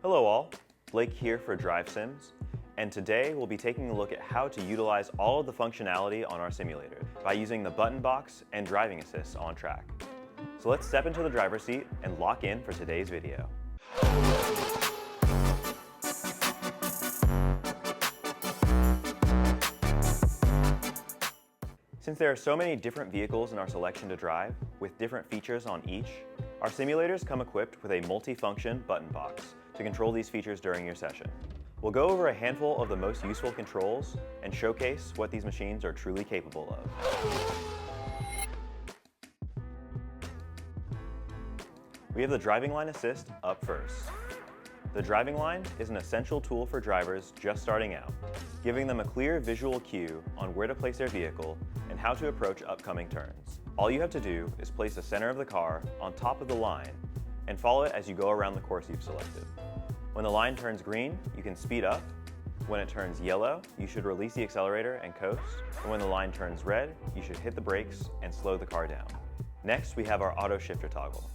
Hello all, Blake here for DriveSims, and today we'll be taking a look at how to utilize all of the functionality on our simulator by using the button box and driving assist on track. So let's step into the driver's seat and lock in for today's video. Since there are so many different vehicles in our selection to drive, with different features on each, our simulators come equipped with a multi-function button box to control these features during your session. We'll go over a handful of the most useful controls and showcase what these machines are truly capable of. We have the driving line assist up first. The driving line is an essential tool for drivers just starting out, giving them a clear visual cue on where to place their vehicle and how to approach upcoming turns. All you have to do is place the center of the car on top of the line and follow it as you go around the course you've selected. When the line turns green, you can speed up. When it turns yellow, you should release the accelerator and coast. And when the line turns red, you should hit the brakes and slow the car down. Next, we have our auto shifter toggle.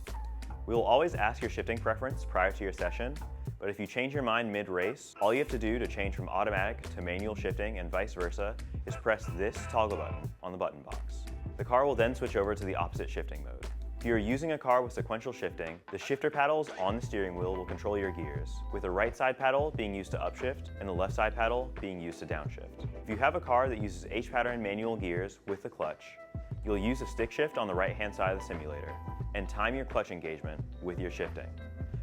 We will always ask your shifting preference prior to your session, but if you change your mind mid-race, all you have to do to change from automatic to manual shifting and vice versa is press this toggle button on the button box. The car will then switch over to the opposite shifting mode. If you are using a car with sequential shifting, the shifter paddles on the steering wheel will control your gears, with the right side paddle being used to upshift and the left side paddle being used to downshift. If you have a car that uses H-pattern manual gears with the clutch, you'll use a stick shift on the right-hand side of the simulator and time your clutch engagement with your shifting.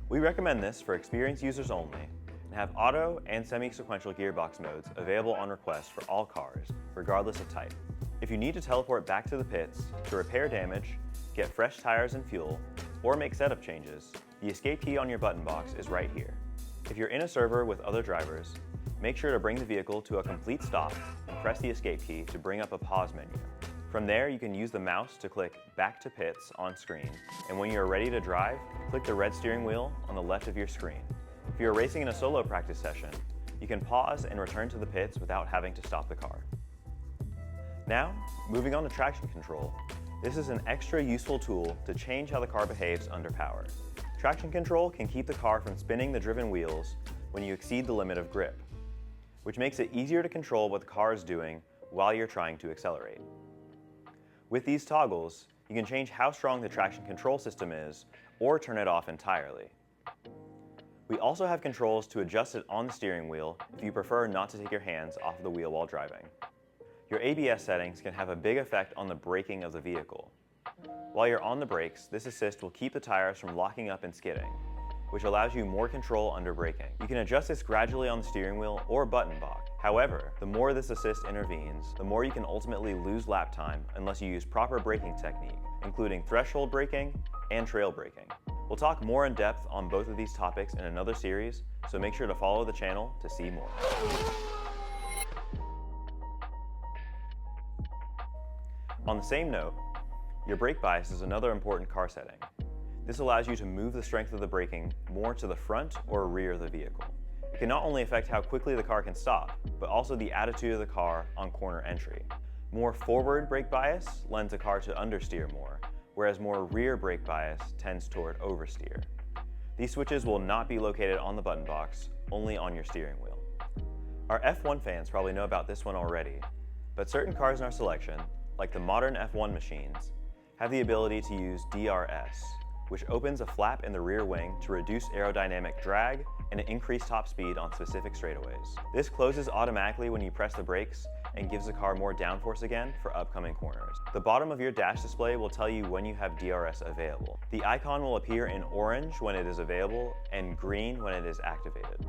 We recommend this for experienced users only and have auto and semi-sequential gearbox modes available on request for all cars, regardless of type. If you need to teleport back to the pits to repair damage, get fresh tires and fuel, or make setup changes, the escape key on your button box is right here. If you're in a server with other drivers, make sure to bring the vehicle to a complete stop and press the escape key to bring up a pause menu. From there, you can use the mouse to click Back to Pits on screen, and when you're ready to drive, click the red steering wheel on the left of your screen. If you're racing in a solo practice session, you can pause and return to the pits without having to stop the car. Now, moving on to traction control. This is an extra useful tool to change how the car behaves under power. Traction control can keep the car from spinning the driven wheels when you exceed the limit of grip, which makes it easier to control what the car is doing while you're trying to accelerate. With these toggles, you can change how strong the traction control system is or turn it off entirely. We also have controls to adjust it on the steering wheel if you prefer not to take your hands off the wheel while driving. Your ABS settings can have a big effect on the braking of the vehicle. While you're on the brakes, this assist will keep the tires from locking up and skidding, which allows you more control under braking. You can adjust this gradually on the steering wheel or button box. However, the more this assist intervenes, the more you can ultimately lose lap time unless you use proper braking technique, including threshold braking and trail braking. We'll talk more in depth on both of these topics in another series, so make sure to follow the channel to see more. On the same note, your brake bias is another important car setting. This allows you to move the strength of the braking more to the front or rear of the vehicle. It can not only affect how quickly the car can stop, but also the attitude of the car on corner entry. More forward brake bias lends a car to understeer more, whereas more rear brake bias tends toward oversteer. These switches will not be located on the button box, only on your steering wheel. Our F1 fans probably know about this one already, but certain cars in our selection, like the modern F1 machines, have the ability to use DRS, which opens a flap in the rear wing to reduce aerodynamic drag and increase top speed on specific straightaways. This closes automatically when you press the brakes and gives the car more downforce again for upcoming corners. The bottom of your dash display will tell you when you have DRS available. The icon will appear in orange when it is available and green when it is activated.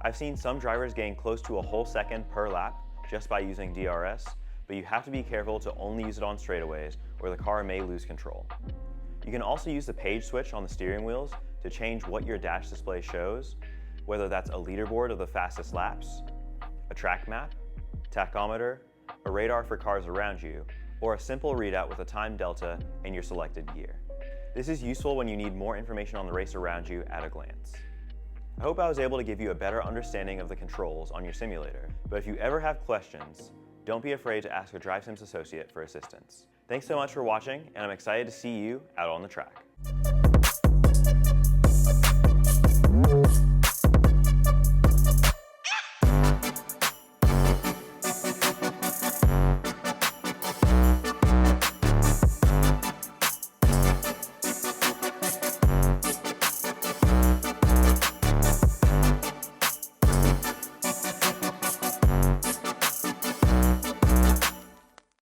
I've seen some drivers gain close to a whole second per lap just by using DRS, but you have to be careful to only use it on straightaways where the car may lose control. You can also use the page switch on the steering wheels to change what your dash display shows, whether that's a leaderboard of the fastest laps, a track map, tachometer, a radar for cars around you, or a simple readout with a time delta and your selected gear. This is useful when you need more information on the race around you at a glance. I hope I was able to give you a better understanding of the controls on your simulator, but if you ever have questions, don't be afraid to ask a DriveSims associate for assistance. Thanks so much for watching, and I'm excited to see you out on the track.